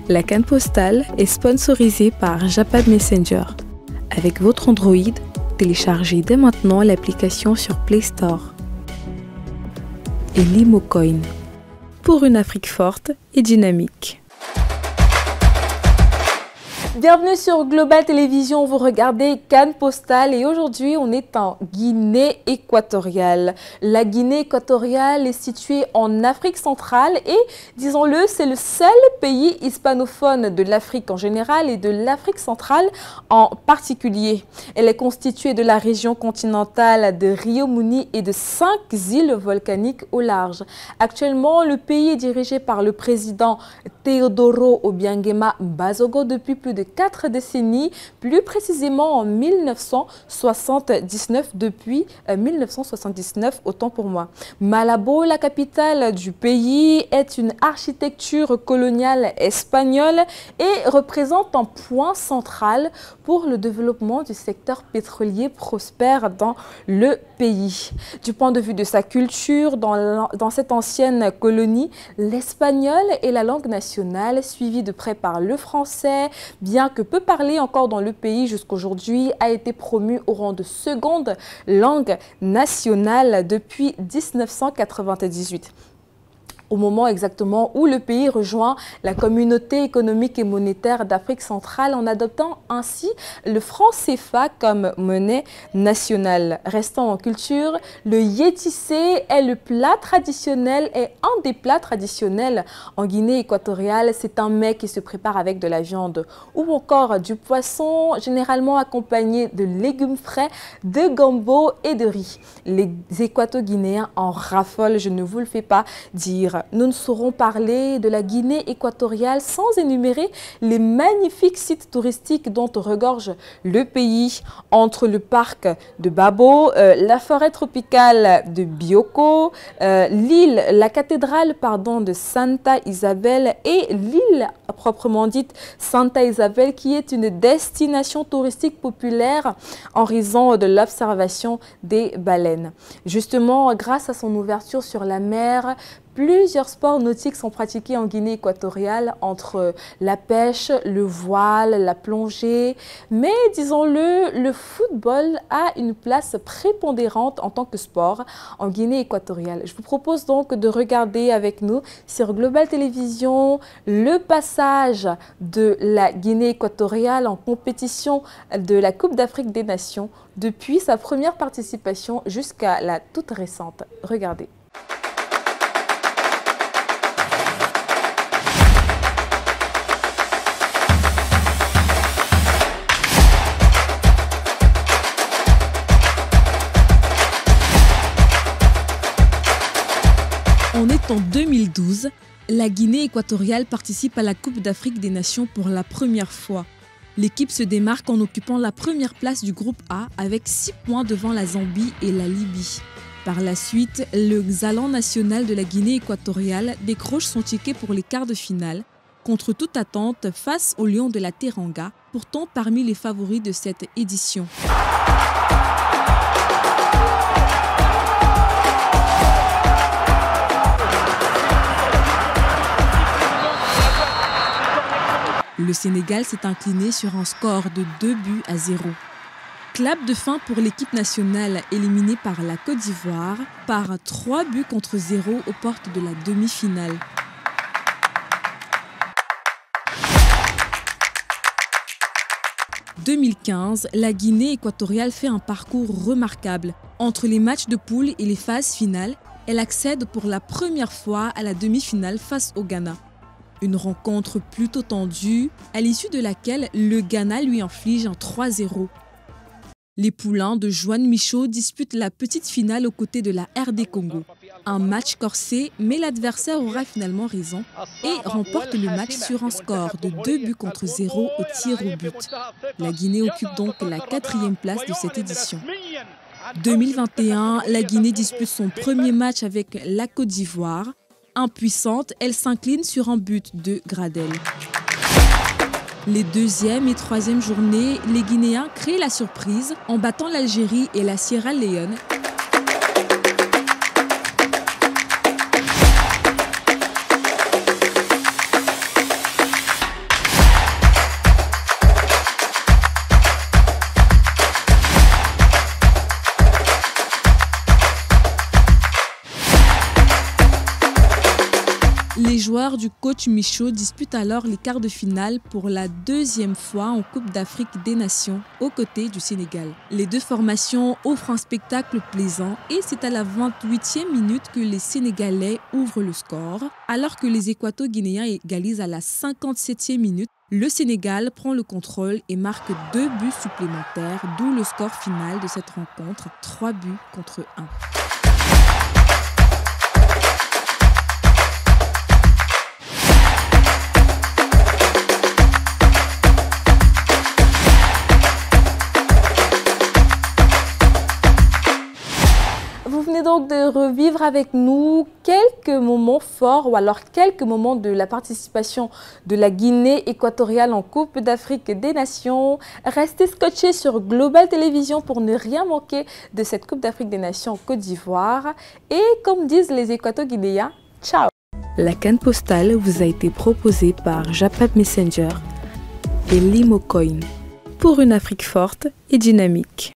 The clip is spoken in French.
La CAN postale est sponsorisée par Japad Messenger. Avec votre Android, téléchargez dès maintenant l'application sur Play Store. Et Limocoin, pour une Afrique forte et dynamique. Bienvenue sur Global Télévision, vous regardez CAN postale et aujourd'hui on est en Guinée équatoriale. La Guinée équatoriale est située en Afrique centrale et, disons-le, c'est le seul pays hispanophone de l'Afrique en général et de l'Afrique centrale en particulier. Elle est constituée de la région continentale de Rio Muni et de 5 îles volcaniques au large. Actuellement, le pays est dirigé par le président Teodoro Obiangema Bazogo depuis plus de 4 décennies, plus précisément en 1979, depuis 1979, autant pour moi. Malabo, la capitale du pays, est une architecture coloniale espagnole et représente un point central pour le développement du secteur pétrolier prospère dans le pays. Du point de vue de sa culture, dans cette ancienne colonie, l'espagnol est la langue nationale, suivie de près par le français, bien que peu parlé encore dans le pays jusqu'aujourd'hui, a été promu au rang de seconde langue nationale depuis 1998. Au moment exactement où le pays rejoint la communauté économique et monétaire d'Afrique centrale en adoptant ainsi le franc CFA comme monnaie nationale. Restant en culture, le yétissé est le plat traditionnel et un des plats traditionnels en Guinée équatoriale. C'est un mets qui se prépare avec de la viande ou encore du poisson, généralement accompagné de légumes frais, de gombo et de riz. Les Équato-Guinéens en raffolent, je ne vous le fais pas dire. Nous ne saurons parler de la Guinée équatoriale sans énumérer les magnifiques sites touristiques dont regorge le pays, entre le parc de Babo, la forêt tropicale de Bioko, la cathédrale de Santa Isabel et l'île proprement dite Santa Isabel, qui est une destination touristique populaire en raison de l'observation des baleines. Justement, grâce à son ouverture sur la mer, plusieurs sports nautiques sont pratiqués en Guinée équatoriale, entre la pêche, le voile, la plongée. Mais disons-le, le football a une place prépondérante en tant que sport en Guinée équatoriale. Je vous propose donc de regarder avec nous sur Global Télévision le passage de la Guinée équatoriale en compétition de la Coupe d'Afrique des Nations depuis sa première participation jusqu'à la toute récente. Regardez. On est en 2012, la Guinée équatoriale participe à la Coupe d'Afrique des Nations pour la première fois. L'équipe se démarque en occupant la première place du groupe A avec 6 points devant la Zambie et la Libye. Par la suite, le Xalan national de la Guinée équatoriale décroche son ticket pour les quarts de finale, contre toute attente face aux Lions de la Teranga, pourtant parmi les favoris de cette édition. Le Sénégal s'est incliné sur un score de 2-0. Clap de fin pour l'équipe nationale éliminée par la Côte d'Ivoire par 3-0 aux portes de la demi-finale. En 2015, la Guinée équatoriale fait un parcours remarquable. Entre les matchs de poule et les phases finales, elle accède pour la première fois à la demi-finale face au Ghana. Une rencontre plutôt tendue, à l'issue de laquelle le Ghana lui inflige un 3-0. Les poulains de Joan Michaud disputent la petite finale aux côtés de la RD Congo. Un match corsé, mais l'adversaire aura finalement raison et remporte le match sur un score de 2-0 au tir au but. La Guinée occupe donc la 4e place de cette édition. 2021, la Guinée dispute son premier match avec la Côte d'Ivoire. Impuissante, elle s'incline sur un but de Gradel. Les 2e et 3e journées, les Guinéens créent la surprise en battant l'Algérie et la Sierra Leone. coach Michaud dispute alors les quarts de finale pour la deuxième fois en Coupe d'Afrique des Nations aux côtés du Sénégal. Les deux formations offrent un spectacle plaisant et c'est à la 28e minute que les Sénégalais ouvrent le score. Alors que les Équato-Guinéens égalisent à la 57e minute, le Sénégal prend le contrôle et marque 2 buts supplémentaires, d'où le score final de cette rencontre, 3 buts contre 1. Vous venez donc de revivre avec nous quelques moments forts ou alors quelques moments de la participation de la Guinée équatoriale en Coupe d'Afrique des Nations. Restez scotchés sur Global Télévision pour ne rien manquer de cette Coupe d'Afrique des Nations en Côte d'Ivoire. Et comme disent les Équato-Guinéens, ciao! La canne postale vous a été proposée par Japap Messenger et Limocoin pour une Afrique forte et dynamique.